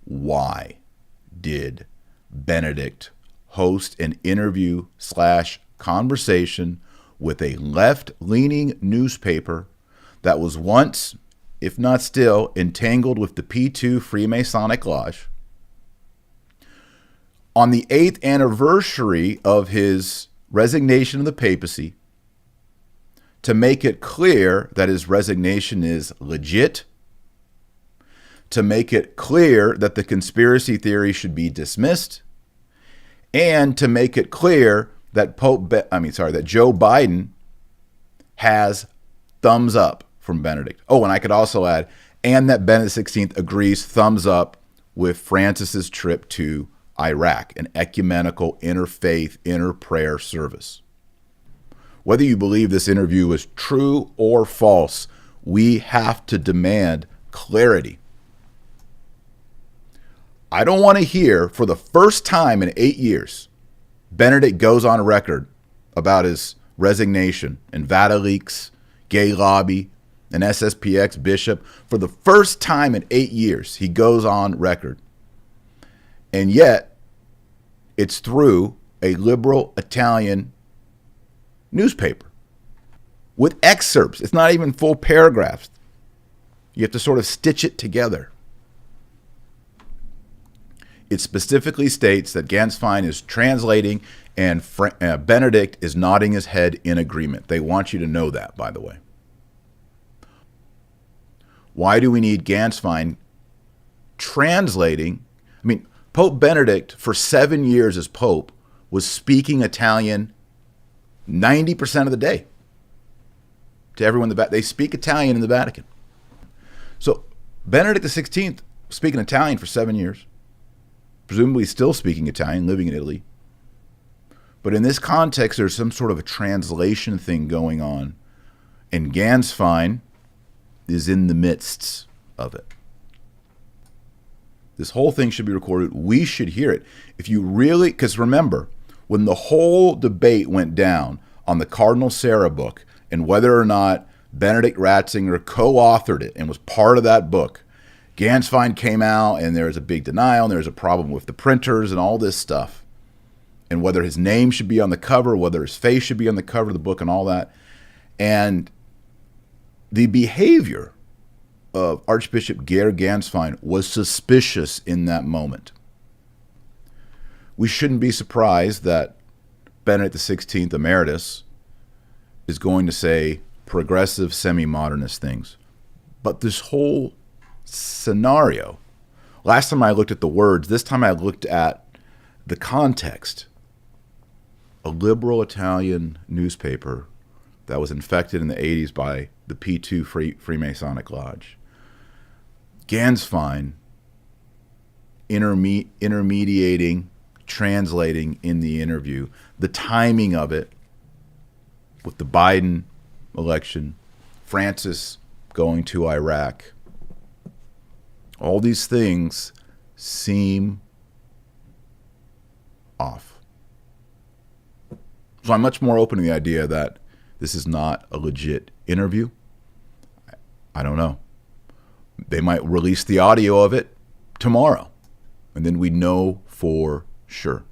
why did Benedict host an interview/conversation with a left-leaning newspaper that was once, if not still, entangled with the P2 Freemasonic Lodge on the 8th anniversary of his resignation of the papacy, to make it clear that his resignation is legit, to make it clear that the conspiracy theory should be dismissed, and to make it clear that that Joe Biden has thumbs up from Benedict. Oh, and I could also add, and that Benedict XVI agrees thumbs up with Francis's trip to Iraq, an ecumenical, interfaith, interprayer service. Whether you believe this interview is true or false, we have to demand clarity. I don't want to hear, for the first time in 8 years, Benedict goes on record about his resignation and VatiLeaks, gay lobby, an SSPX bishop. For the first time in 8 years, he goes on record. And yet, it's through a liberal Italian newspaper with excerpts. It's not even full paragraphs. You have to sort of stitch it together. It specifically states that Gansfein is translating and Benedict is nodding his head in agreement. They want you to know that, by the way. Why do we need Gansfein translating? I mean, Pope Benedict, for 7 years as Pope, was speaking Italian 90% of the day to everyone in the Vatican. They speak Italian in the Vatican. So Benedict XVI speaking Italian for 7 years, presumably still speaking Italian, living in Italy. But in this context, there's some sort of a translation thing going on, and Gansfein is in the midst of it. This whole thing should be recorded. We should hear it. If you really, because remember, when the whole debate went down on the Cardinal Sarah book and whether or not Benedict Ratzinger co-authored it and was part of that book, Gansfein came out and there was a big denial and there was a problem with the printers and all this stuff. And whether his name should be on the cover, whether his face should be on the cover of the book and all that. And the behavior of Archbishop Geir Gansfein was suspicious in that moment. We shouldn't be surprised that Benedict XVI Emeritus is going to say progressive semi-modernist things. But this whole scenario, last time I looked at the words, this time I looked at the context. A liberal Italian newspaper that was infected in the 80s by the P2 Freemasonic Lodge. Gansfein intermediating, translating in the interview, the timing of it with the Biden election, Francis going to Iraq. All these things seem off. So I'm much more open to the idea that this is not a legit interview. I don't know. They might release the audio of it tomorrow, and then we know for sure.